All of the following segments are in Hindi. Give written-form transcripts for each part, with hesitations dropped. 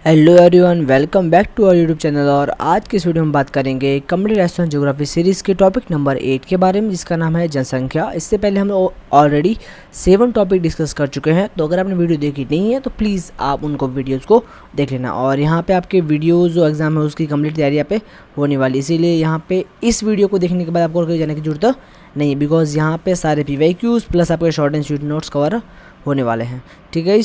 Hello everyone, welcome back to our YouTube channel. और आज की इस वीडियो में बात करेंगे कंप्लीट राजस्थान ज्योग्राफी सीरीज़ के टॉपिक नंबर 8 के बारे में, जिसका नाम है जनसंख्या। इससे पहले हम ऑलरेडी 7 टॉपिक डिस्कस कर चुके हैं, तो अगर आपने वीडियो देखी नहीं है तो प्लीज़ आप उनको वीडियोज़ को देख लेना। और यहाँ पे आपके वीडियोज़ जो एग्जाम है उसकी कंप्लीट तैयारी यहाँ पे होने वाली, इसीलिए यहाँ पे इस वीडियो को देखने के बाद आपको कहीं जाने की जरूरत नहीं है, बिकॉज यहाँ पे सारे PYQs प्लस आपके short and sweet notes cover होने वाले हैं। ठीक है,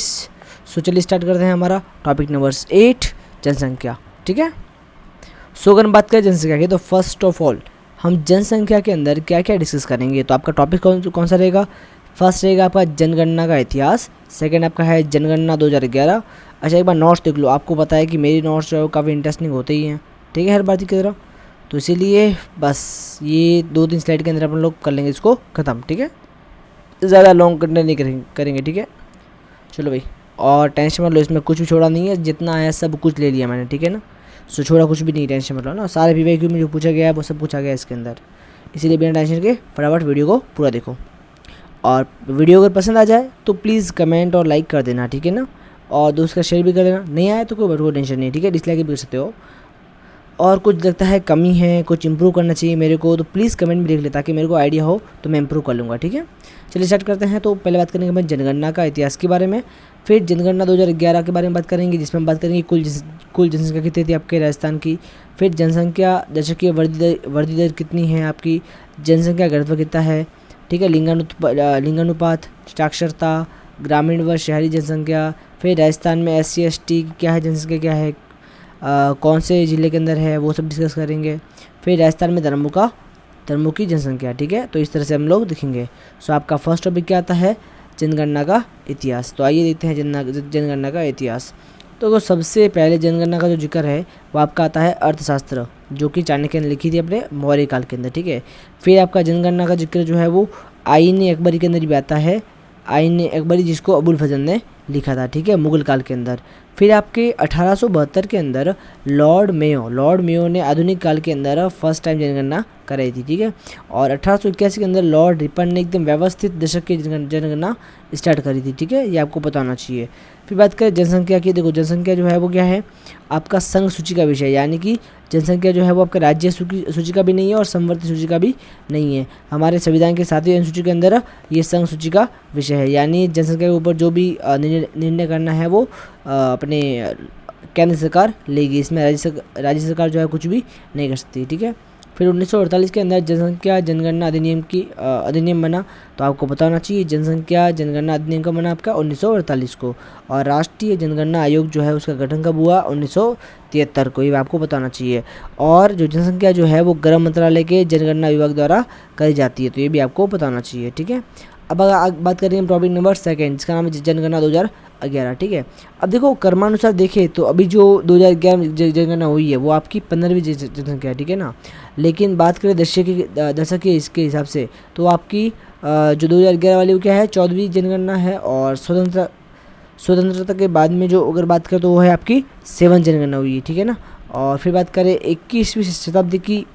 सो चलिए स्टार्ट करते हैं हमारा टॉपिक नंबर 8, जनसंख्या। ठीक है, सो अगर हम बात करें जनसंख्या की, तो फर्स्ट ऑफ ऑल हम जनसंख्या के अंदर क्या क्या डिस्कस करेंगे। तो आपका टॉपिक कौन सा रहेगा? फर्स्ट रहेगा आपका जनगणना का इतिहास, सेकंड आपका है जनगणना 2011। अच्छा, एक बार नोट्स देख लो, आपको पता है कि मेरी नोट्स जो है वो काफ़ी इंटरेस्टिंग होते ही हैं, ठीक है, हर बार की तरह। तो इसीलिए बस ये 2-3 स्लाइड के अंदर अपन लोग कर लेंगे इसको ख़त्म। ठीक है, ज़्यादा लॉन्ग कंटेंट नहीं करेंगे। ठीक है, चलो भाई, और टेंशन मत लो, इसमें कुछ भी छोड़ा नहीं है, जितना आया सब कुछ ले लिया मैंने। ठीक है ना, सो छोड़ा कुछ भी नहीं, टेंशन मत लो ना। सारे PYQ में जो पूछा गया है वो सब पूछा गया है इसके अंदर, इसीलिए बिना टेंशन के फटाफट वीडियो को पूरा देखो। और वीडियो अगर पसंद आ जाए तो प्लीज़ कमेंट और लाइक कर देना, ठीक है ना, और दोस्त का शेयर भी कर देना। नहीं आया तो कोई टेंशन नहीं, ठीक है, डिसलाइक भी कर सकते हो। और कुछ लगता है कमी है, कुछ इंप्रूव करना चाहिए मेरे को, तो प्लीज़ कमेंट में लिख ले, ताकि मेरे को आइडिया हो तो मैं इंप्रूव कर लूँगा। ठीक है, चलिए स्टार्ट करते हैं। तो पहले बात करेंगे हम जनगणना का इतिहास के बारे में, फिर जनगणना 2011 के बारे में बात करेंगे, जिसमें हम बात करेंगे कुल जनसंख्या कितनी थी आपके राजस्थान की, फिर जनसंख्या दशकीय वृद्धि दर कितनी है आपकी, जनसंख्या घनत्व कितना है, ठीक है, लिंगानुपात, साक्षरता, ग्रामीण व शहरी जनसंख्या, फिर राजस्थान में SC ST क्या है, जनसंख्या क्या है, कौन से ज़िले के अंदर है, वो सब डिस्कस करेंगे। फिर राजस्थान में धर्मों की जनसंख्या। ठीक है, तो इस तरह से हम लोग देखेंगे। सो आपका फर्स्ट टॉपिक क्या आता है? जनगणना का इतिहास। तो आइए देखते हैं जनगणना का इतिहास। तो सबसे पहले जनगणना का जो जिक्र है वो आपका आता है अर्थशास्त्र, जो कि चाणक्य ने लिखी थी अपने मौर्य काल के अंदर। ठीक है, फिर आपका जनगणना का जिक्र जो है वो आईन अकबरी के अंदर भी आता है, आईन अकबरी जिसको अबुल फजल ने लिखा था, ठीक है, मुगल काल के अंदर। फिर आपके 1872 के अंदर लॉर्ड मेयो ने आधुनिक काल के अंदर फर्स्ट टाइम जनगणना कराई थी। ठीक है, और 1881 के अंदर लॉर्ड रिपन ने एकदम व्यवस्थित दशक की जनगणना स्टार्ट करी थी। ठीक है, ये आपको पता होना चाहिए। फिर बात करें जनसंख्या की, देखो जनसंख्या जो है वो क्या है, आपका संघ सूची का विषय, यानी कि जनसंख्या जो है वो आपका राज्य सूची का भी नहीं है और समवर्ती सूची का भी नहीं है। हमारे संविधान के 7वीं अनुसूची के अंदर ये संघ सूची का विषय है, यानी जनसंख्या के ऊपर जो भी निर्णय करना है वो अपने केंद्र सरकार लेगी, इसमें राज्य सरकार जो है कुछ भी नहीं कर सकती। ठीक है, फिर 1948 के अंदर जनसंख्या जनगणना अधिनियम बना। तो आपको पता होना चाहिए जनसंख्या जनगणना अधिनियम का बना आपका 1948 को, और राष्ट्रीय जनगणना आयोग जो है उसका गठन कब हुआ? 1973 को, ये आपको पता होना चाहिए। और जो जनसंख्या जो है वो गृह मंत्रालय के जनगणना विभाग द्वारा करी जाती है, तो ये भी आपको पता होना चाहिए। ठीक है, अब बात करेंगे हम टॉपिक नंबर 2, जिसका नाम है जनगणना 2011। ठीक है, अब देखो कर्मानुसार देखें तो अभी जो 2011 में जनगणना हुई है वो आपकी 15वीं जनसंख्या है, ठीक है ना। लेकिन बात करें दशक के इसके हिसाब से तो आपकी जो 2011 वाली वो क्या है, 14वीं जनगणना है। और स्वतंत्रता के बाद में जो अगर बात करें तो वो है आपकी 7 जनगणना हुई है, ठीक है ना। और फिर बात करें 21वीं शताब्दी की,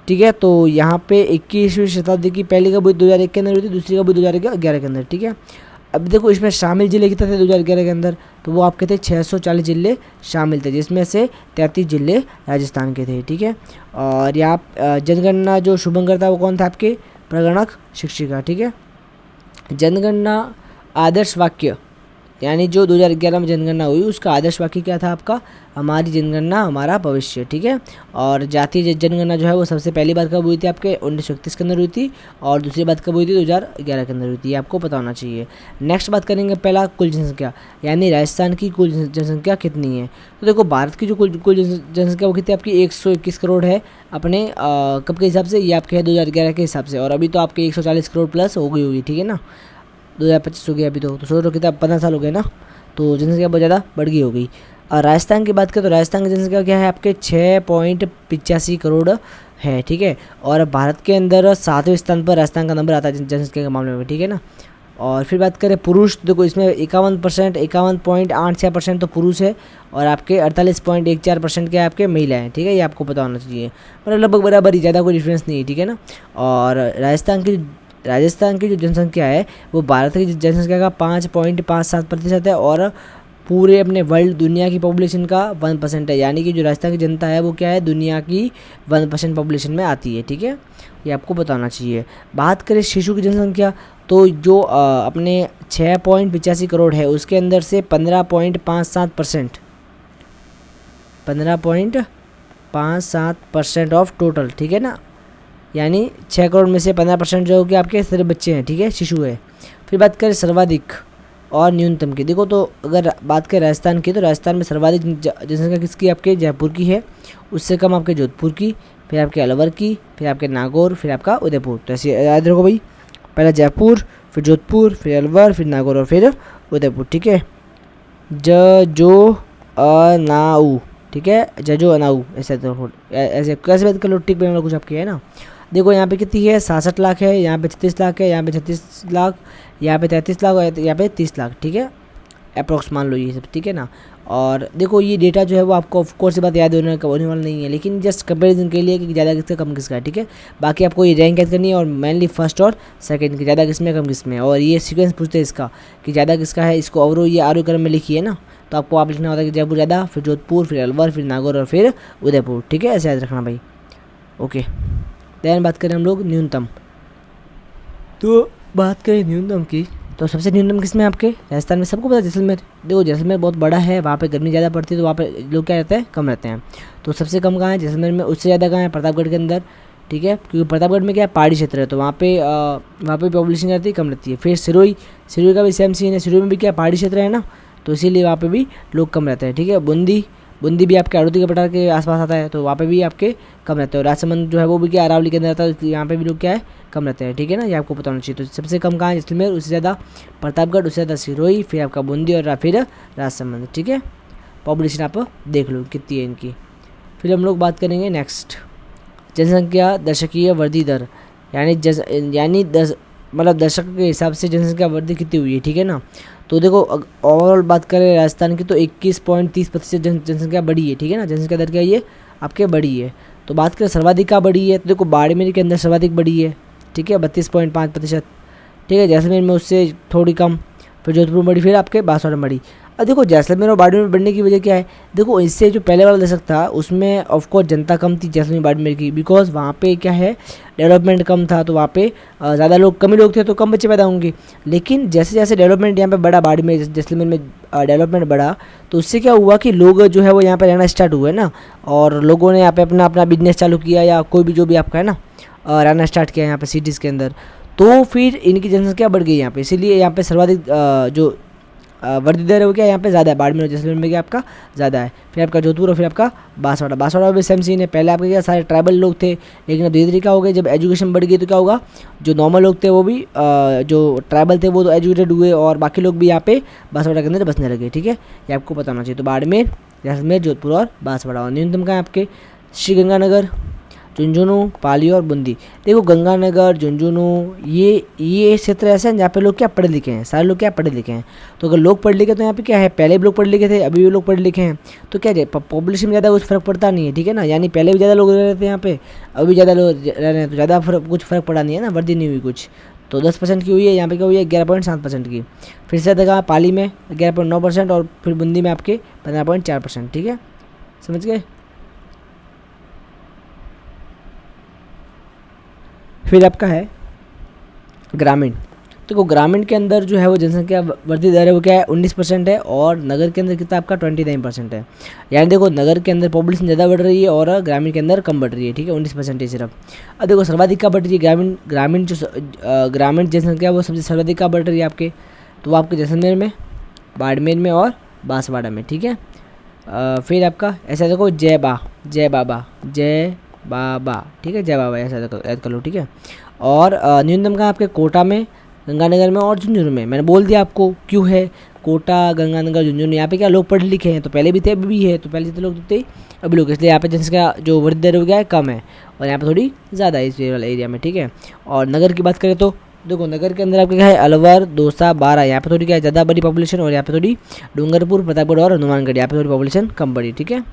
ठीक है, तो यहाँ पे 21वीं शताब्दी की पहली का बुध 2001 के अंदर हुई थी, दूसरी का बुध 2011 के अंदर। ठीक है, अब देखो इसमें शामिल जिले कितने थे 2011 के अंदर, तो वो आपके थे 640 जिले शामिल थे, जिसमें से 33 जिले राजस्थान के थे। ठीक है, और यहाँ जनगणना जो शुभंकर था वो कौन था? आपके प्रगणक शिक्षिका। ठीक है, जनगणना आदर्श वाक्य, यानी जो 2011 में जनगणना हुई उसका आदर्श वाक्य क्या था आपका? हमारी जनगणना हमारा भविष्य। ठीक है, और जातीय जनगणना जो है वो सबसे पहली बार कब हुई थी? आपके 1931 के अंदर हुई थी, और दूसरी बात कब हुई थी? 2011 के अंदर हुई थी, आपको पता होना चाहिए। नेक्स्ट बात करेंगे पहला कुल जनसंख्या, यानी राजस्थान की कुल जनसंख्या कितनी है। तो देखो भारत की जो कुल जनसंख्या वो कितनी आपकी 121 करोड़ है अपने कब के हिसाब से? ये आपके है 2011 के हिसाब से, और अभी तो आपके 140 करोड़ प्लस हो गई होगी, ठीक है ना, 2025 हो गया अभी तो सोचो कितना 15 साल हो गए ना, तो जनसंख्या बहुत ज़्यादा बढ़ गई हो गई। और राजस्थान की बात करें तो राजस्थान की जनसंख्या क्या है आपके 6.85 करोड़ है। ठीक है, और भारत के अंदर 7वें स्थान पर राजस्थान का नंबर आता है जनसंख्या के मामले में, ठीक है ना। और फिर बात करें पुरुष, तो देखो इसमें 51.86% तो पुरुष है, और आपके 48.14% क्या है आपके महिला हैं। ठीक है, ये आपको पता होना चाहिए, मतलब लगभग बराबर ही, ज़्यादा कोई डिफरेंस नहीं है, ठीक है ना। और राजस्थान की जो जनसंख्या है वो भारत की जनसंख्या का 5.57% है, और पूरे अपने वर्ल्ड दुनिया की पॉपुलेशन का 1% है, यानी कि जो राजस्थान की जनता है वो क्या है, दुनिया की 1% पॉपुलेशन में आती है। ठीक है, ये आपको बताना चाहिए। बात करें शिशु की जनसंख्या, तो जो अपने 6.85 करोड़ है उसके अंदर से 15.57% 15.57% ऑफ टोटल, ठीक है ना, यानी 6 करोड़ में से 15% जो कि आपके सिर्फ बच्चे हैं, ठीक है, शिशु है। फिर बात करें सर्वाधिक और न्यूनतम की, देखो तो अगर बात करें राजस्थान की, तो राजस्थान में सर्वाधिक जनसंख्या किसकी, आपके जयपुर की है, उससे कम आपके जोधपुर की, फिर आपके अलवर की, फिर आपके नागौर, फिर आपका उदयपुर। तो ऐसे याद रखो भाई, पहला जयपुर, फिर जोधपुर, फिर अलवर, फिर नागौर और फिर उदयपुर। ठीक है, जो अनाऊ, ठीक है, जजो अनाऊ, ऐसे तो ऐसे कैसे बात कर लो, टिक बना कुछ आपकी है ना। देखो यहाँ पे कितनी है, 66 लाख है, यहाँ पे 36 लाख है, यहाँ पे 36 लाख, यहाँ पे 33 लाख और यहाँ पे 30 लाख। ठीक है, अप्रॉक्स मान लो ये सब, ठीक है ना। और देखो ये डेटा जो है वो आपको ऑफकोर्स से बात याद होने वाला नहीं है, लेकिन जस्ट कंपेरिजन के लिए कि ज़्यादा किसका कम किसका है। ठीक है, बाकी आपको ये रैंक याद करनी है और मेनली फर्स्ट और सेकंड की, ज़्यादा किसमें कम किसमें, और ये सीक्वेंस पूछते हैं इसका कि ज़्यादा किसका है, इसको और ये आरोह क्रम में लिखी है ना, तो आपको आप लिखना होता है कि जयपुर ज़्यादा, फिर जोधपुर, फिर अलवर, फिर नागौर और फिर उदयपुर। ठीक है, ऐसे याद रखना भाई। ओके, देन बात करें हम लोग न्यूनतम, तो बात करें न्यूनतम की, तो सबसे न्यूनतम किसमें आपके राजस्थान में, सबको पता है जैसलमेर। देखो जैसलमेर बहुत बड़ा है, वहाँ पे गर्मी ज़्यादा पड़ती है, तो वहाँ पे लोग क्या रहते हैं, कम रहते हैं। तो सबसे कम कहाँ है जैसलमेर में, उससे ज़्यादा कहाँ है प्रतापगढ़ के अंदर। ठीक है, क्योंकि प्रतापगढ़ में क्या है, पहाड़ी क्षेत्र है, तो वहाँ पे पॉपुलेशन रहती है, कम रहती है। फिर सिरोही का भी सेम सीन है, सिरोही में भी क्या पहाड़ी क्षेत्र है ना, तो इसीलिए वहाँ पे भी लोग कम रहते हैं। ठीक है, बूंदी भी आपके आड़ोती के पठार के आसपास आता है, तो वहाँ पे भी आपके कम रहते हैं। और राजसमंद जो है वो भी क्या अरावली के अंदर आता है, तो यहाँ पे भी लोग क्या है, कम रहते हैं। ठीक है ना, ये आपको पता होना चाहिए। तो सबसे कम कहाँ है जैसलमेर, उससे ज़्यादा प्रतापगढ़, उससे ज़्यादा सिरोही, फिर आपका बूंदी और फिर राजसमंद। ठीक है, पॉपुलेशन आप देख लो कितनी है इनकी। फिर हम लोग बात करेंगे नेक्स्ट, जनसंख्या दशकीय वृद्धि दर, यानी दशक के हिसाब से जनसंख्या वृद्धि कितनी हुई है। ठीक है ना, तो देखो ओवरऑल बात करें राजस्थान की, तो 21.30% जनसंख्या बढ़ी है। ठीक है ना, जनसंख्या दर क्या है, ये आपके बढ़ी है। तो बात करें सर्वाधिक का बढ़ी है, तो देखो बाड़मेर के अंदर सर्वाधिक बढ़ी है। ठीक है, 32.5%। ठीक है, जैसलमेर में उससे थोड़ी कम, फिर जोधपुर में बढ़ी, फिर आपके बांसवाड़ा में बढ़ी। अब देखो जैसलमेर और बाड़मेर में बढ़ने की वजह क्या है, देखो इससे जो पहले वाला दशक था उसमें ऑफकोर्स जनता कम थी जैसलमेर बाड़मेर की, बिकॉज वहाँ पे क्या है, डेवलपमेंट कम था, तो वहाँ पे ज़्यादा लोग, कम ही लोग थे, तो कम बच्चे पैदा होंगे। लेकिन जैसे जैसे डेवलपमेंट यहाँ पे बढ़ा, बाड़मेर जैसलमेर में डेवलपमेंट बढ़ा, तो उससे क्या हुआ कि लोग जो है वो यहाँ पे रहना स्टार्ट हुए ना, और लोगों ने यहाँ पे अपना बिजनेस चालू किया, या कोई भी जो भी आपका है ना, रहना स्टार्ट किया यहाँ पे सिटीज़ के अंदर, तो फिर इनकी जनसंख्या बढ़ गई यहाँ पे। इसीलिए यहाँ पे सर्वाधिक जो वृद्धि दर है वो क्या यहाँ पे ज़्यादा है, बाड़मेर और जैसलमेर में क्या आपका ज़्यादा है। फिर आपका जोधपुर और फिर आपका बांसवाड़ा भी सेम सीन है। पहले आपके क्या सारे ट्राइबल लोग थे, लेकिन अब धीरे धीरे क्या हो गए, जब एजुकेशन बढ़ गई तो क्या होगा, जो नॉर्मल लोग थे वो भी जो ट्राइबल थे वो तो एजुकेटेड हुए, और बाकी लोग भी यहाँ पे बांसवाड़ा के अंदर बसने लगे। ठीक है, ये आपको पता होना चाहिए। तो बाड़मेर, जैसलमेर, जोधपुर और बांसवाड़ा। और न्यूनतम का है आपके श्रीगंगानगर, झुंझुनू, पाली और बूंदी। देखो गंगानगर, झुंझुनू, ये क्षेत्र ऐसे हैं जहाँ पे लोग क्या पढ़े लिखे हैं, सारे लोग क्या पढ़े लिखे हैं। तो अगर लोग पढ़े लिखे तो यहाँ पे क्या है, पहले भी लोग पढ़े लिखे थे, अभी भी लोग पढ़े लिखे हैं, तो क्या है पॉपुलेशन में ज़्यादा कुछ फर्क पड़ता नहीं है। ठीक है ना, यानी पहले भी ज़्यादा लोग रह रहे थे यहाँ पे, अभी ज़्यादा लोग रह रहे हैं, तो ज़्यादा कुछ फर्क पड़ा नहीं है ना, वृद्धि नहीं हुई कुछ। तो 10% की हुई है, यहाँ पे क्या हुई है 11.7% की। फिर से देखा पाली में 11.9% और फिर बूंदी में आपके 15.4%। ठीक है, समझ गए। फिर आपका है ग्रामीण। देखो ग्रामीण के अंदर जो है वो जनसंख्या वृद्धि दर है वो क्या है 19% है, और नगर के अंदर कितना आपका 29% है। यानी देखो नगर के अंदर पॉपुलेशन ज़्यादा बढ़ रही है और ग्रामीण के अंदर कम बढ़ रही है। ठीक है, 19% है सिर्फ। अब देखो सर्वाधिक का बढ़ रही है ग्रामीण जनसंख्या वो सबसे सर्वाधिक का बढ़ रही है आपके, तो वो आपके जैसलमेर में, बाड़मेर में और बांसवाड़ा में। ठीक है, फिर आपका ऐसा देखो जय बाबा, ठीक है, जय बाबा ऐसा याद कर लो। ठीक है, और न्यूनतम का आपके कोटा में, गंगानगर में और झुंझुनू में। मैंने बोल दिया आपको क्यों है कोटा, गंगानगर, झुंझुनू, यहाँ पे क्या लोग पढ़े लिखे हैं, तो पहले भी थे अभी भी है, तो पहले तो लोग थे अभी लोग, इसलिए यहाँ पे जनसंख्या जो वृद्धि दर हो गया है कम है, और यहाँ पे थोड़ी ज़्यादा है इस वाले एरिया में। ठीक है, और नगर की बात करें तो देखो नगर के अंदर आपके क्या है अलवर, दौसा, बारा, यहाँ पे थोड़ी क्या है ज़्यादा बड़ी पॉपुलेशन, और यहाँ पे थोड़ी डूंगरपुर, प्रतापगढ़ और हनुमानगढ़, यहाँ पे थोड़ी पॉपुलेशन कम बड़ी। ठीक है,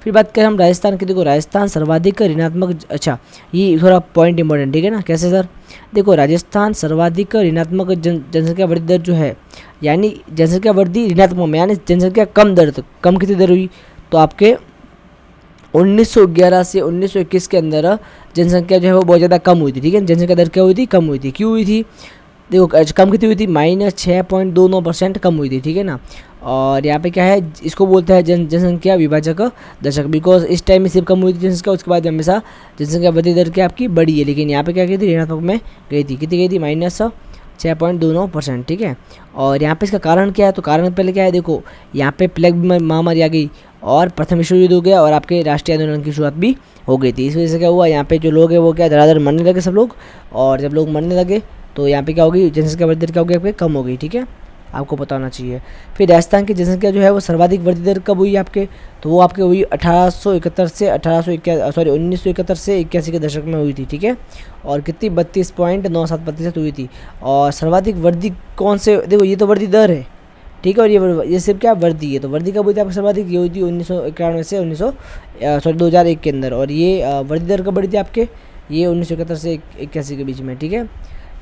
फिर बात करें हम राजस्थान की, देखो राजस्थान सर्वाधिक ऋणात्मक, अच्छा ये थोड़ा पॉइंट इंपॉर्टेंट, ठीक है ना, कैसे सर, देखो राजस्थान सर्वाधिक ऋणात्मक जनसंख्या वृद्धि दर जो है, यानी जनसंख्या वृद्धि ऋणात्मक में, यानी जनसंख्या कम दर, तो कम कितनी दर हुई, तो आपके 1911 से 1921 के अंदर जनसंख्या जो है वो बहुत ज़्यादा कम हुई थी, ठीक है, जनसंख्या दर क्या हुई थी, कम हुई थी, क्यों हुई थी, देखो कम कितनी हुई थी, -6.29% कम हुई थी, ठीक है ना। और यहाँ पे क्या है, इसको बोलते हैं जनसंख्या विभाजक दशक, बिकॉज इस टाइम में सिर्फ कम हुई थी जनसंख्या, उसके बाद हमेशा जनसंख्या वृद्धि दर क्या आपकी बढ़ी है, लेकिन यहाँ पे क्या गई थी, ऋणात्मक में गई थी, कितनी गई थी, -6.29%, ठीक है। और यहाँ पे इसका कारण क्या है, तो कारण पहले क्या है, देखो यहाँ पे प्लेग महामारी आ गई और प्रथम विश्व युद्ध हो गया और आपके राष्ट्रीय आंदोलन की शुरुआत भी हो गई थी। इस वजह से क्या हुआ, यहाँ पे जो लोग हैं वो क्या धड़ाधड़ मरने लगे सब लोग, और जब लोग मरने लगे तो यहाँ पे क्या होगी, जनसंख्या वृद्धि दर क्या होगी आपके, कम हो गई, ठीक है, आपको पता होना चाहिए। फिर राजस्थान की जनसंख्या जो है वो सर्वाधिक वृद्धि दर कब हुई आपके, तो वो आपके हुई 1871 से 1971 से 81 के दशक में हुई थी, ठीक है, और कितनी 32.97% हुई थी। और सर्वाधिक वृद्धि कौन से, देखो ये तो वृद्धि दर है, ठीक है, और ये सिर्फ क्या वृद्धि है, तो वृद्धि कब हुई थी आपकी सर्वाधिक, ये हुई थी 1991 से 2001 के अंदर, और ये वृद्धि दर कब बढ़ी थी आपके, ये 1971 से 81 के बीच में, ठीक है,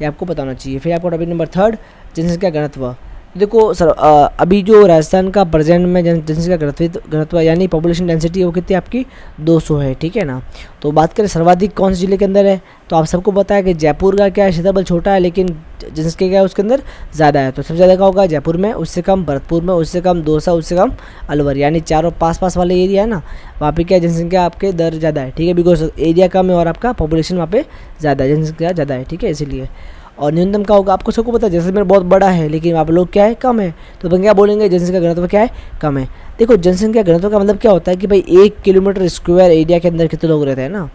ये आपको पता होना चाहिए। फिर आपको टॉपिक नंबर 3, जनसंख्या घनत्व, देखो सर अभी जो राजस्थान का प्रेजेंट में जनसंख्या घनत्व यानी पॉपुलेशन डेंसिटी है वो कितनी आपकी 200 है, ठीक है ना। तो बात करें सर्वाधिक कौन से जिले के अंदर है, तो आप सबको पता है कि जयपुर का क्या है, क्षेत्रफल छोटा है लेकिन जनसंख्या क्या है उसके अंदर ज़्यादा है, तो सबसे ज़्यादा क्या होगा, जयपुर में, उससे कम भरतपुर में, उससे कम दौसा, उससे कम अलवर, यानी चारों पास वाले एरिया है ना, वहाँ पे क्या जनसंख्या आपके दर ज़्यादा है, ठीक है, बिकॉज एरिया कम है और आपका पॉपुलेशन वहाँ पे ज़्यादा है, जनसंख्या ज़्यादा है, ठीक है, इसीलिए। और न्यूनतम का होगा, आपको सबको पता है जैसलमेर बहुत बड़ा है लेकिन आप लोग क्या है, कम है, तो अपन क्या बोलेंगे, जनसंख्या घनत्व क्या है, कम है। देखो जनसंख्या घनत्व का मतलब क्या होता है कि भाई 1 किलोमीटर स्क्वायर एरिया के अंदर कितने लोग रहते हैं ना,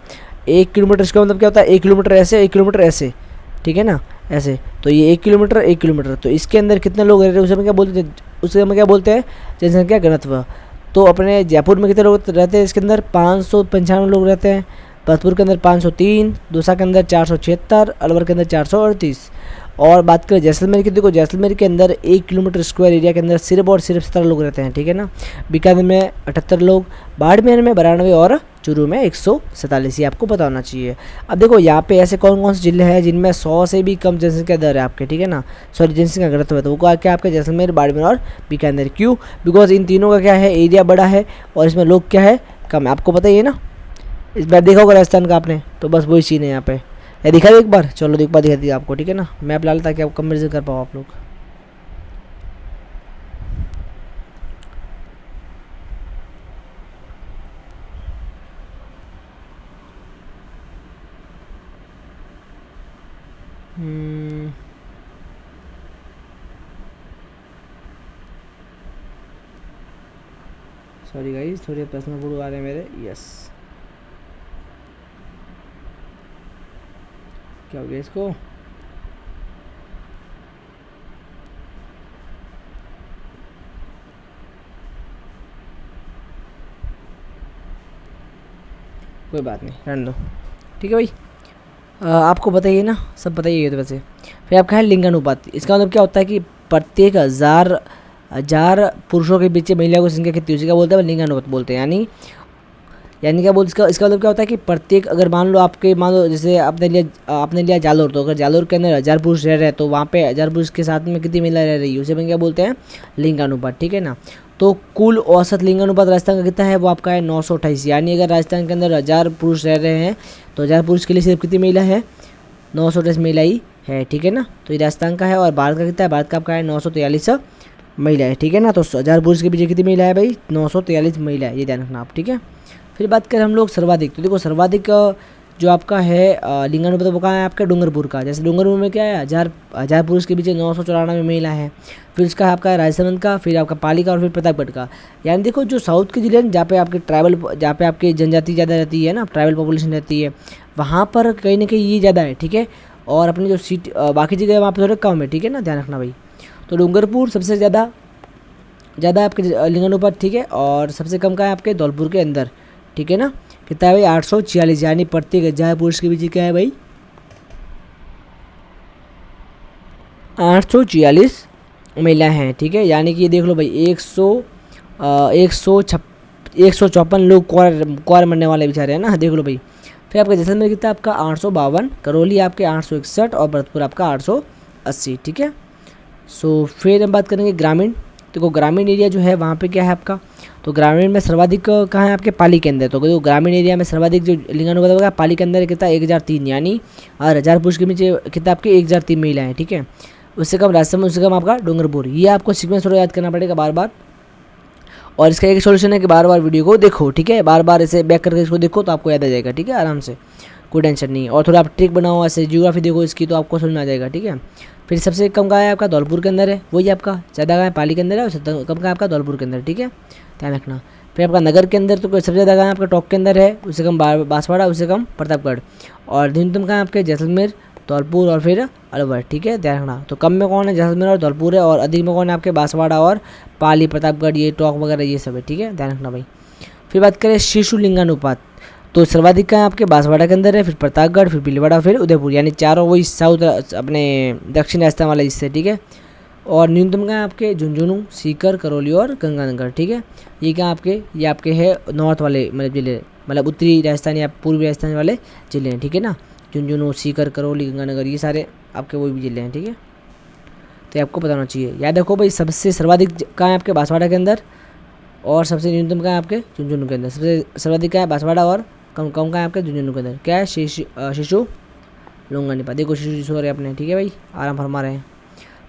1 किलोमीटर स्क्वायर मतलब क्या होता है, 1 किलोमीटर ऐसे, 1 किलोमीटर ऐसे, ठीक है ना, ऐसे, तो ये 1 किलोमीटर 1 किलोमीटर, तो इसके अंदर कितने लोग रह रहे हैं उसे हम क्या बोलते हैं, उसे हम क्या बोलते हैं, जनसंख्या घनत्व। तो अपने जयपुर में कितने लोग रहते हैं, इसके अंदर 595 लोग रहते हैं, भरतपुर के अंदर 503, दौसा के अंदर 476, अलवर के अंदर 438। और बात करें जैसलमेर की, देखो जैसलमेर के अंदर 1 किलोमीटर स्क्वायर एरिया के अंदर सिर्फ और सिर्फ 17 लोग रहते हैं, ठीक है ना। बीकानेर में 78 लोग, बाड़मेर में 92 और चूरू में 147, ये आपको पता होना चाहिए। अब देखो यहाँ पे ऐसे कौन कौन से जिले हैं जिनमें 100 से भी कम जनसंख्या दर है आपके, ठीक है ना, सॉरी जनसंख्या घनत्व है, तो वो क्या आपका जैसलमेर, बाड़मेर और बीकानेर, क्यों, बिकॉज इन तीनों का क्या है, एरिया बड़ा है और इसमें लोग क्या है, कम है, आपको पता ही है ना। इस बार देखा होगा राजस्थान का आपने, तो बस वही चीज़ है यहाँ पे, ये दिखा एक बार, चलो एक बार दिखा दी आपको, ठीक है ना, मैप ला ताकि आप कंपेरिजन कर पाओ आप लोग। सॉरी गाइस, थोड़े पर्सनल फोटो आ रहे हैं मेरे, यस, क्या हो गया इसको, कोई बात नहीं, रहने दो, ठीक है भाई। आपको बताइए ना, सब बताइए तो वैसे। फिर आपका है लिंगानुपात, इसका मतलब क्या होता है कि प्रत्येक हजार पुरुषों के पीछे महिला की संख्या कितनी, उसी का बोलते हैं लिंगानुपात बोलते हैं, यानी क्या बोलते, इसका मतलब क्या होता है कि प्रत्येक, अगर मान लो जैसे आपने लिया जालोर, तो अगर जालोर के अंदर 1000 पुरुष रह रहे हैं तो वहाँ पे 1000 पुरुष के साथ में कितनी महिला रह रही है, उसे अपन क्या बोलते हैं, लिंगानुपात, ठीक है ना। तो कुल औसत लिंगानुपात राजस्थान का कितना है, वो आपका है 928, यानी अगर राजस्थान के अंदर 1000 पुरुष रह रहे हैं तो 1000 पुरुष के लिए सिर्फ कितनी महिला है, 928 महिला ही है, ठीक है ना। तो ये राजस्थान का है, और भारत का कितना है, भारत का आपका है 943 महिला है, ठीक है ना। तो 1000 पुरुष के पीछे कितनी महिला है भाई, 943 महिला है, ये ध्यान रखना आप, ठीक है। फिर बात करें हम लोग सर्वाधिक, तो देखो सर्वाधिक जो आपका है लिंगानुपात वो कहाँ है आपका, डूंगरपुर का, जैसे डूंगरपुर में क्या है, 1000 पुरुष के पीछे 994 महिला है। फिर उसका है आपका राजसमंद का, फिर आपका पाली का, और फिर प्रतापगढ़ का। यानी देखो जो साउथ के जिले हैं जहाँ पे आपकी जनजाति ज़्यादा रहती है ना, ट्राइबल पॉपुलेशन रहती है, वहाँ पर कहीं ना कहीं ये ज़्यादा है, ठीक है। और अपनी जो बाकी जगह है वहाँ पर थोड़ा कम है, ठीक है ना, ध्यान रखना भाई। तो डूंगरपुर सबसे ज़्यादा आपके लिंगानुपात, ठीक है, और सबसे कम का है आपके धौलपुर के अंदर, ठीक है ना। कितना है भाई, 846, यानी प्रत्येक 1000 पुरुष के पीछे क्या है भाई, 846 महिला हैं, ठीक है। यानी कि ये देख लो भाई 100 154 लोग क्वार मरने वाले बेचारे हैं ना, देख लो भाई। फिर आपका जैसलमेर कितना आपका 852, करौली आपके 861 और भरतपुर आपका 880, ठीक है। सो फिर हम बात करेंगे ग्रामीण। देखो ग्रामीण एरिया जो है वहाँ पे क्या है आपका, तो ग्रामीण में सर्वाधिक कहाँ है आपके पाली के अंदर। तो जो ग्रामीण एरिया में सर्वाधिक जो लिंगानुपात होगा पाली के अंदर कितना 1003, यानी और 1000 पुरुष के नीचे कितना आपके 1003 महिलाएं, ठीक है। उससे कम राजस्थान में, उससे कम आपका डूंगरपुर। ये आपको सीक्वेंस थोड़ा याद करना पड़ेगा बार बार, और इसका एक सोल्यूशन है कि बार बार वीडियो को देखो, ठीक है, बार बार ऐसे बैक करके इसको देखो तो आपको याद आ जाएगा, ठीक है, आराम से, कोई टेंशन नहीं। और थोड़ा आप ट्रिक बनाओ ऐसे, जियोग्राफी देखो इसकी तो आपको समझ में आ जाएगा, ठीक है। फिर सबसे कम कहाँ है आपका धौलपुर के अंदर है, वही आपका ज़्यादा कहाँ है पाली के अंदर है, और सबसे कम कहाँ है आपका धौलपुर के अंदर, ठीक है, ध्यान रखना। फिर आपका नगर के अंदर तो सबसे ज़्यादा कहाँ है आपका टोंक के अंदर है, उससे कम बांसवाड़ा, उससे कम प्रतापगढ़, और न्यूनतम कहाँ है आपके जैसलमेर, धौलपुर और फिर अलवर, ठीक है, ध्यान रखना। तो कम में कौन है, जैसलमेर और धौलपुर है, और अधिक में कौन है आपके बांसवाड़ा और पाली, प्रतापगढ़, ये टोंक वगैरह ये सब है, ठीक है, ध्यान रखना भाई। फिर बात करें शिशु लिंगानुपात, तो सर्वाधिक कहाँ आपके बांसवाड़ा के अंदर है, फिर प्रतापगढ़, फिर भीलवाड़ा, फिर उदयपुर, यानी चारों वही साउथ अपने दक्षिण राजस्थान वाला हिस्से, ठीक है। और न्यूनतम कहाँ आपके झुंझुनू, सीकर, करौली और गंगानगर, ठीक है। ये क्या आपके, ये आपके है नॉर्थ वाले मतलब जिले, मतलब उत्तरी राजस्थान या पूर्वी राजस्थान वाले जिले हैं, ठीक है ना। झुंझुनू, सीकर, करौली, गंगानगर ये सारे आपके वही भी जिले हैं, ठीक है। तो ये आपको पता होना चाहिए। याद रखो भाई, सबसे सर्वाधिक कहाँ है आपके बांसवाड़ा के अंदर, और सबसे न्यूनतम कहाँ है आपके झुंझुनू के अंदर। सबसे सर्वाधिक कहाँ है बांसवाड़ा, और कम कम कहाँ है आपके झुंझुनू के अंदर। क्या है, शिशु लिंगानुपात। देखो शिशु हो रहे अपने, ठीक है भाई, आराम फरमा रहे हैं।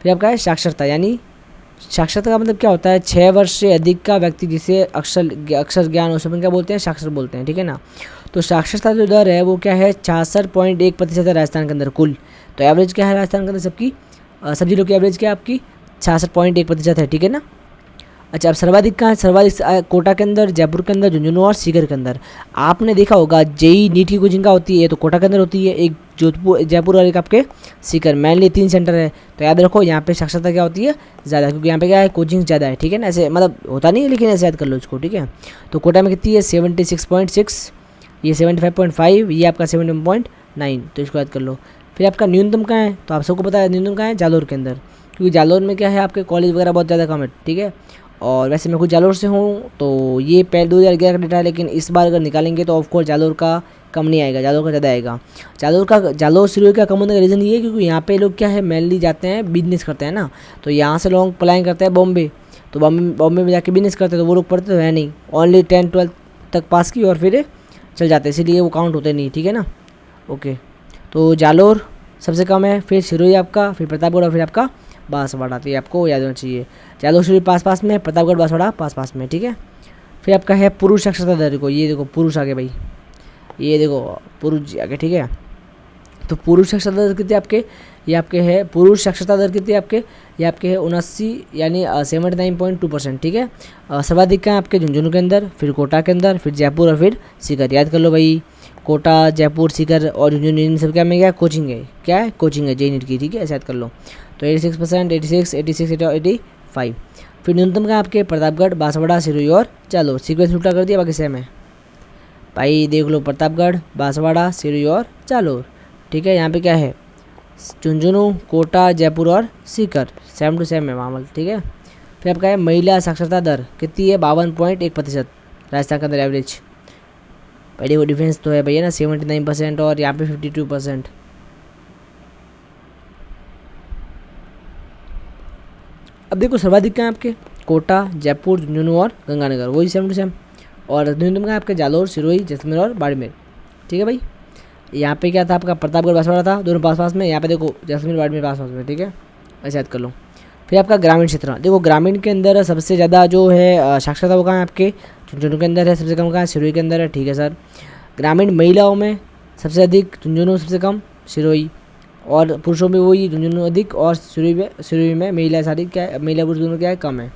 फिर आपका है साक्षरता, यानी साक्षरता का मतलब क्या होता है, 6 वर्ष से अधिक का व्यक्ति जिसे अक्षर ज्ञान उस समय क्या बोलते हैं, साक्षर बोलते हैं, ठीक है ना। तो साक्षरता जो दर है वो क्या है, 66.1% है राजस्थान के अंदर कुल। तो एवरेज क्या है राजस्थान के अंदर सबकी, सब जिलों की एवरेज क्या है आपकी 66.1% है, ठीक है ना। अच्छा, अब सर्वाधिक कहाँ है, सर्वाधिक कोटा के अंदर, जयपुर के अंदर, झुंझुनू और सीकर के अंदर। आपने देखा होगा जेई नीट की कोचिंग का होती है तो कोटा के अंदर होती है, एक जोधपुर जयपुर और एक आपके सीकर, मेनली 3 सेंटर है। तो याद रखो यहाँ पे साक्षरता क्या होती है ज़्यादा, क्योंकि यहाँ पे क्या है कोचिंग ज़्यादा है, ठीक है ना। ऐसे मतलब होता नहीं है लेकिन ऐसे याद कर लो इसको, ठीक है। तो कोटा में कितनी है 76.6, ये 75.5, ये आपका 71.9, तो इसको याद कर लो। फिर आपका न्यूनतम कहाँ है, तो आप सबको पता है न्यूनतम कहाँ है, जालोर के अंदर, क्योंकि जालोर में क्या है आपके कॉलेज वगैरह बहुत ज़्यादा कम है, ठीक है। और वैसे मैं खुद जालोर से हूँ, तो ये पहले 2011 का डेटा है, लेकिन इस बार अगर निकालेंगे तो ऑफकोर्स जालोर का कम नहीं आएगा, जालोर का ज़्यादा आएगा। जालोर सिरोही का कम होने का रीज़न ये है क्योंकि यहाँ पे लोग क्या है मेनली जाते हैं बिजनेस करते हैं ना, तो यहाँ से लोग पलायन करते हैं बॉम्बे, तो बॉम्बे में जाके बिजनेस करते हैं, तो वो लोग पढ़ते तो है नहीं, ओनली 10-12 तक पास की और फिर चल जाते हैं, इसीलिए वो काउंट होते नहीं, ठीक है ना। ओके, तो जालोर सबसे कम है, फिर सिरोही आपका, फिर प्रतापगढ़ और फिर आपका बांसवाड़ा। तो ये आपको याद होना चाहिए, जालोर सिरोही पास में, प्रतापगढ़ बांसवाड़ा पास में, ठीक है। फिर आपका है पुरुष साक्षरता दर, को ये देखो पुरुष आगे भाई, ये देखो पुरुष जी आगे, ठीक है। तो पुरुष साक्षरता दर कितनी आपके, ये आपके है पुरुष साक्षरता दर कितनी आपके, ये आपके है 79 यानी 79.2%, ठीक है। सर्वाधिक का आपके झुंझुनू के अंदर, फिर कोटा के अंदर, फिर जयपुर और फिर सीकर। याद कर लो भाई, कोटा, जयपुर, सीकर और झुंझुनू इन सब क्या में क्या कोचिंग है, क्या है कोचिंग है जेई नीट की, ठीक है, ऐसा याद कर लो। तो 86%, 86, 86, 85। फिर न्यूनतम का आपके प्रतापगढ़, बांसवाड़ा, सिरोही और जालोर। सीक्वेंस उल्टा कर दिया, बाकी सेम है भाई, देख लो प्रतापगढ़, बांसवाड़ा, सिरोही और जालोर, ठीक है। यहाँ पे क्या है झुंझुनू, कोटा, जयपुर और सीकर, सेम टू सेम है मामला, ठीक है। फिर आपका है महिला साक्षरता दर कितनी है 52.1% राजस्थान के अंदर एवरेज। पहले वो डिफरेंस तो है भैया ना 79% और यहाँ पे 52%। अब देखो सर्वाधिक कहाँ है आपके कोटा, जयपुर, झुंझुनू और गंगानगर, वही सेम टू सेम। और न्यूनतम कहाँ है आपके जालोर, सिरोही, जैसलमेर और बाड़मेर, ठीक है भाई। यहाँ पे क्या था आपका प्रतापगढ़ बांसवाड़ा था, दोनों पास में, यहाँ पे देखो जैसलमेर बाड़मेर पास में, ठीक है, ऐसे याद कर लो। फिर आपका ग्रामीण क्षेत्र, देखो ग्रामीण के अंदर सबसे ज़्यादा जो है साक्षरता वो कहाँ है आपके झुंझुनू के अंदर है, सबसे कम कहाँ है सिरोही के अंदर है, ठीक है सर। ग्रामीण महिलाओं में सबसे अधिक झुंझुनू, सबसे कम सिरोही, और पुरुषों में वही झुंझुनू अधिक और सिरोही में महिला सारी क्या है, महिला पुरुष दोनों क्या है कम है,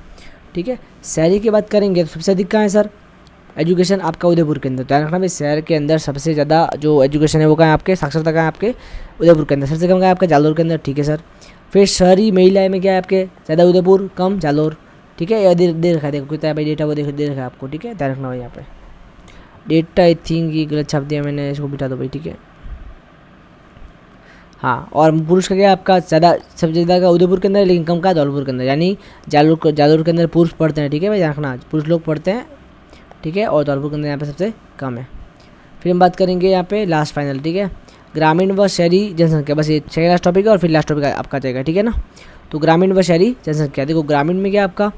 ठीक है। शहरी की बात करेंगे तो सबसे अधिक कहाँ है सर एजुकेशन आपका उदयपुर के अंदर। ध्यान रखना भाई, शहर के अंदर सबसे ज़्यादा जो एजुकेशन है वो कहाँ है आपके, साक्षरता कहाँ है आपके उदयपुर के अंदर, सबसे कम कहाँ है आपका जालोर के अंदर, ठीक है सर। फिर शहरी महिलाएं में क्या है आपके ज़्यादा उदयपुर, कम जालोर, ठीक है। या दे रखा है, देखो कितना है भाई डेटा वो दे रखा है आपको, ठीक है, ध्यान रखना भाई यहाँ पे डेटा आई थिंक ये गलत छाप दिया मैंने, इसको बिठा दो भाई, ठीक है। हाँ, और पुरुष का क्या आपका ज़्यादा सबसे ज़्यादा का उदयपुर के अंदर, लेकिन कम का धौलपुर के अंदर, यानी जालोर के अंदर पुरुष पढ़ते हैं, ठीक है भाई, ध्यान रखना पुरुष लोग पढ़ते हैं, ठीक है, और धौलपुर के अंदर यहाँ पे सबसे कम है। फिर हम बात करेंगे यहाँ पे लास्ट फाइनल, ठीक है, ग्रामीण व शहरी जनसंख्या। बस ये 6 लास्ट टॉपिक है और फिर लास्ट टॉपिक आपका जाएगा, ठीक है ना। तो ग्रामीण व शहरी जनसंख्या, देखो ग्रामीण में क्या आपका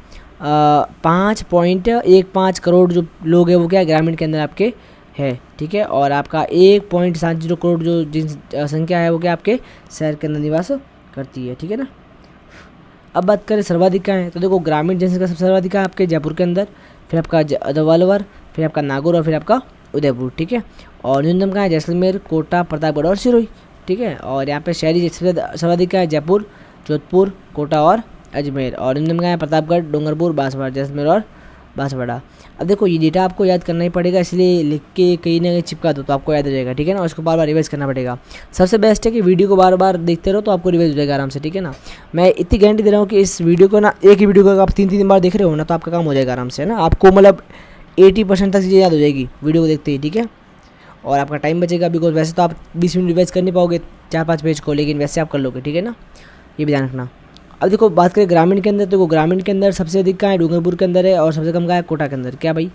5.15 करोड़ जो लोग हैं वो क्या ग्रामीण के अंदर आपके है, ठीक है, और आपका 1.70 करोड़ जो जनसंख्या है वो क्या आपके शहर के अंदर निवास करती है, ठीक है ना। अब बात करें सर्वाधिक कहाँ है, तो देखो ग्रामीण जनसंख्या सबसे सर्वाधिक है आपके जयपुर के अंदर, फिर आपका अलवर, फिर आपका नागौर और फिर आपका उदयपुर, ठीक है, और न्यूनतम कहाँ है जैसलमेर, कोटा, प्रतापगढ़ और सिरोही, ठीक है, और यहाँ पे शहरी सर्वाधिक कहाँ है जयपुर, जोधपुर, कोटा और अजमेर, और न्यूनतम कहाँ है प्रतापगढ़, डूंगरपुर, बांसवाड़ा, जैसलमेर और बांसवाड़ा। अब देखो ये डेटा आपको याद करना ही पड़ेगा, इसलिए लिख के कहीं ना कहीं चिपका दो तो आपको याद हो जाएगा, ठीक है ना, और उसको बार बार रिवाइज करना पड़ेगा। सबसे बेस्ट है कि वीडियो को बार बार देखते रहो तो आपको रिवाइज हो जाएगा आराम से, ठीक है ना। मैं इतनी गारंटी दे रहा हूँ कि इस वीडियो को ना, एक ही वीडियो को आप 3-3 बार देख रहे हो ना तो आपका काम हो जाएगा आराम से, है ना। आपको मतलब 80% तक चीज़ें याद हो जाएगी वीडियो को देखते ही, ठीक है, और आपका टाइम बचेगा, बिकॉज वैसे तो आप 20 मिनट रिवाइज कर नहीं पाओगे 4-5 पेज को, लेकिन वैसे आप कर लोगे, ठीक है ना, ये भी ध्यान रखना। अब देखो बात करें ग्रामीण के अंदर, तो ग्रामीण के अंदर सबसे अधिक कहाँ है डूंगरपुर के अंदर है, और सबसे कम कहाँ है कोटा के अंदर, क्या भाई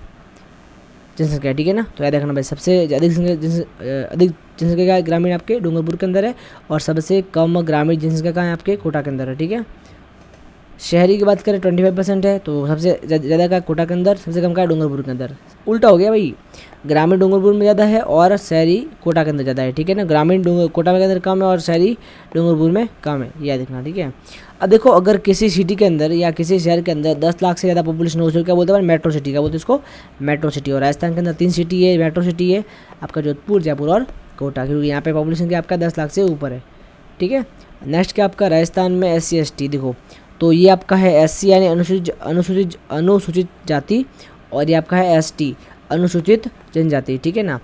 जनसंख्या, ठीक है ना। तो याद रखना भाई, सबसे अधिक जनसंख्या क्या है ग्रामीण आपके डूंगरपुर के अंदर है, और सबसे कम ग्रामीण जनसंख्या कहाँ है आपके कोटा के अंदर है, ठीक है। शहरी की बात करें 25% है, तो सबसे ज़्यादा का कोटा के अंदर, सबसे कम का डूंगरपुर के अंदर। उल्टा हो गया भाई, ग्रामीण डूंगरपुर में ज़्यादा है और शहरी कोटा के अंदर ज़्यादा है, ठीक है ना। ग्रामीण कोटा के अंदर कम है और शहरी डूंगरपुर में कम है, यह देखना, ठीक है। अब देखो अगर किसी सिटी के अंदर या किसी शहर के अंदर 10 लाख से ज़्यादा पॉपुलेशन हो, उसको क्या बोलते हैं मेट्रो सिटी, क्या बोलते हैं इसको मेट्रो सिटी। और राजस्थान के अंदर 3 सिटी है मेट्रो सिटी है, आपका जोधपुर, जयपुर और कोटा, क्योंकि यहाँ पे पॉपुलेशन क्या आपका 10 लाख से ऊपर है, ठीक है। नेक्स्ट क्या आपका राजस्थान में SC ST, देखो तो ये आपका है SC यानी अनुसूचित जाति, और ये आपका है ST अनुसूचित जनजाति, ठीक है ना।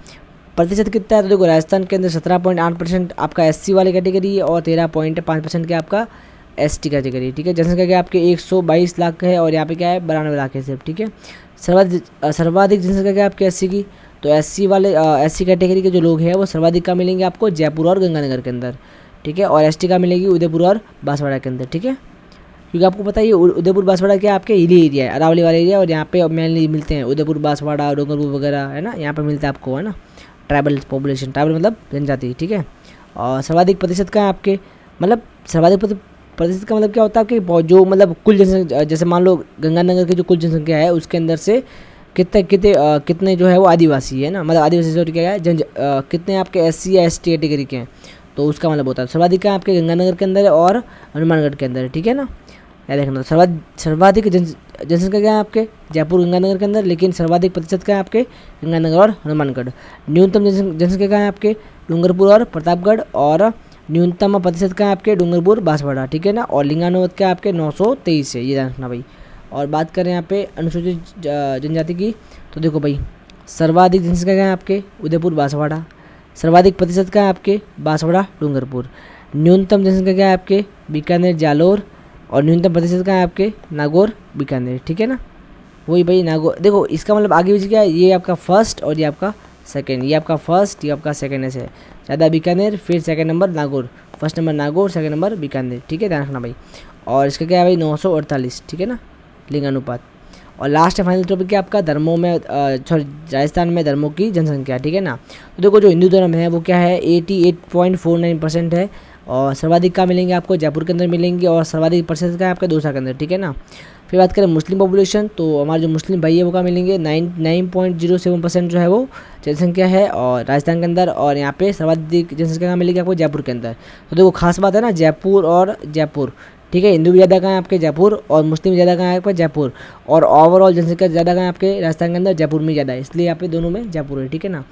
प्रतिशत कितना है, तो देखो राजस्थान के अंदर 17.8% आपका SC वाली कैटेगरी है और 13.5% क्या आपका ST कैटेगरी, ठीक है। जनसंख्या क्या आपके 122 लाख है और यहाँ पे क्या है 92 लाख है सिर्फ, ठीक है। सर्वाधिक जनसंख्या क्या आपके SC की, तो SC कैटेगरी के जो लोग हैं वो सर्वाधिक का मिलेंगे आपको जयपुर और गंगानगर के अंदर, ठीक है, और ST का मिलेगी उदयपुर और बांसवाड़ा के अंदर, ठीक है। क्योंकि आपको पता है ये उदयपुर बांसवाड़ा क्या आपके हिली एरिया है, अरावली वाला एरिया, और यहाँ पे मेनली मिलते हैं उदयपुर, बांसवाड़ा, डूंगरपुर वगैरह, है ना, यहाँ पे मिलता है आपको, है ना। ट्राइबल पॉपुलेशन, ट्राइबल मतलब जनजाति, ठीक है। और सर्वाधिक प्रतिशत का है आपके, मतलब सर्वाधिक प्रतिशत का मतलब क्या होता है आपके जो मतलब कुल जनसंख्या, जैसे मान लो गंगानगर की जो कुल जनसंख्या है उसके अंदर से कितने जो है वो आदिवासी है ना, मतलब आदिवासी सॉरी क्या है कितने आपके SC या ST कैटेगरी के हैं, तो उसका मतलब होता है सर्वाधिक का आपके गंगानगर के अंदर है और हनुमानगढ़ के अंदर, ठीक है ना। याद रखना, सर्वाधिक जनसंख्या क्या है आपके जयपुर गंगानगर के अंदर, लेकिन सर्वाधिक प्रतिशत क्या है आपके गंगानगर और हनुमानगढ़। न्यूनतम जनसंख्या क्या है आपके डूंगरपुर और प्रतापगढ़, और न्यूनतम प्रतिशत का है आपके डूंगरपुर बांसवाड़ा, ठीक है ना। और लिंगानुपात क्या आपके 923 है, ये ध्यान रखना भाई। और बात करें यहाँ पे अनुसूचित जनजाति की, तो देखो भाई सर्वाधिक जनसंख्या क्या है आपके उदयपुर बांसवाड़ा, सर्वाधिक प्रतिशत का है आपके बांसवाड़ा डूंगरपुर, न्यूनतम जनसंख्या क्या है आपके बीकानेर जालोर, और न्यूनतम प्रतिशत का है आपके नागौर बीकानेर, ठीक है ना। वही भाई नागौर, देखो इसका मतलब आगे भी क्या है, ये आपका फर्स्ट और ये आपका सेकंड, ये आपका फर्स्ट ये आपका सेकंड ऐसे है, ज़्यादा बीकानेर, फिर second number Nagaur, first number Nagaur, second number Bikaner, ठीक है, ध्यान रखना भाई। और इसका क्या है भाई 948, ठीक है ना, लिंगानुपात। और लास्ट फाइनल टॉपिक क्या आपका धर्मों में सॉरी राजस्थान में धर्मों की जनसंख्या, ठीक है ना। तो देखो जो हिंदू धर्म है वो क्या है 88.49% है, और सर्वाधिक का मिलेंगे आपको जयपुर के अंदर मिलेंगे, और सर्वाधिक प्रतिशत का है आपका दूसरा के अंदर, ठीक है ना। फिर बात करें मुस्लिम पॉपुलेशन, तो हमारे जो मुस्लिम भाई है वो का मिलेंगे 9.07% जो है वो जनसंख्या है और राजस्थान के अंदर, और यहाँ पे सर्वाधिक जनसंख्या कहाँ मिलेगी आपको जयपुर के अंदर। तो देखो खास बात है ना जयपुर और जयपुर, ठीक है, हिंदू भी ज़्यादा कहाँ है आपके जयपुर, और मुस्लिम ज़्यादा कहाँ है आपका जयपुर, और ओवरऑल जनसंख्या ज़्यादा कहाँ है आपके राजस्थान के अंदर जयपुर में ज़्यादा है, इसलिए यहाँ पे दोनों में जयपुर है, ठीक है ना।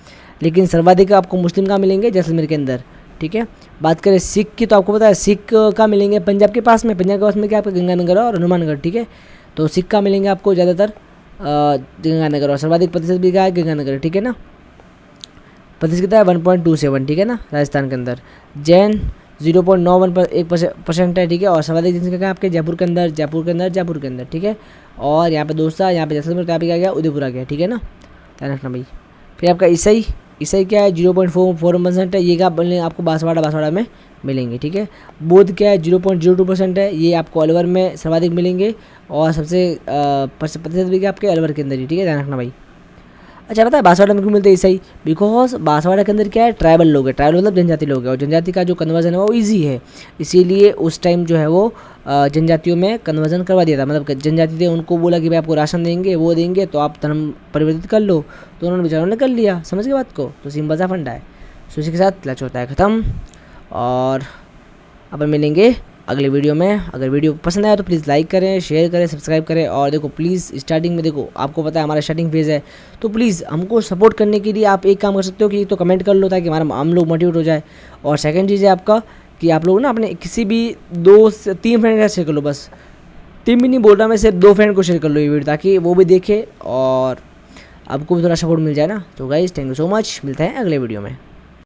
लेकिन सर्वाधिक आपको मुस्लिम कहाँ मिलेंगे जैसलमेर के अंदर, ठीक है। बात करें सिख की, तो आपको पता है सिख का मिलेंगे पंजाब के पास में, पंजाब के पास में क्या आपका गंगानगर और हनुमानगढ़, ठीक है। तो सिख का मिलेंगे आपको ज़्यादातर गंगानगर, और सर्वाधिक प्रतिशत भी क्या है गंगानगर, ठीक है ना। प्रतिशत कितना है 1.27, ठीक है ना राजस्थान के अंदर। जैन 0.91% है, ठीक है। और सर्वाधिक जनसंख्या क्या है आपके जयपुर के अंदर, ठीक है। और यहाँ पे दोस्ता, यहाँ पे जैसलमेर, यहाँ पे क्या गया उदयपुर आ गया, ठीक है ना, ध्यान रखना भाई। फिर आपका ईसाई क्या है 0.41% है, ये क्या आपको बांसवाड़ा में मिलेंगे, ठीक है। बौद्ध क्या है 0.02% है, ये आपको अलवर में सर्वाधिक मिलेंगे, और सबसे प्रतिशत भी क्या आपके अलवर के अंदर ही, ठीक है, ध्यान रखना भाई। अच्छा पता है बांसवाड़ा में क्यों मिलते हैं ईसाई? बिकॉज बांसवाड़ा के अंदर क्या है, ट्राइबल लोग है, ट्राइबल मतलब जनजाति लोग है, और जनजाति का जो कन्वर्जन है वो ईजी है, इसीलिए उस टाइम जो है वो जनजातियों में कन्वर्जन करवा दिया था। मतलब जनजाति थे, उनको बोला कि भाई आपको राशन देंगे, वो देंगे तो आप धर्म परिवर्तित कर लो, तो उन्होंने बेचारों ने कर लिया। समझ गए बात को? तो सिंपल सा फंडा है। सो इसी के साथ लच होता है ख़त्म, और अपन मिलेंगे अगले वीडियो में। अगर वीडियो पसंद आया तो प्लीज़ लाइक करें, शेयर करें, सब्सक्राइब करें, और देखो प्लीज़ स्टार्टिंग में देखो आपको पता है हमारा स्टार्टिंग फेज़ है, तो प्लीज़ हमको सपोर्ट करने के लिए आप एक काम कर सकते हो कि तो कमेंट कर लो ताकि हम लोग मोटिवेट हो जाए। और सेकंड चीज़ है आपका कि आप लोग ना अपने किसी भी 2 से 3 फ्रेंड का शेयर कर लो, बस 3 भी नहीं बोल रहा मैं, सिर्फ 2 फ्रेंड को शेयर कर लो ये वीडियो, ताकि वो भी देखे और आपको भी थोड़ा सपोर्ट मिल जाए ना। तो guys thank you so much, मिलते हैं अगले वीडियो में।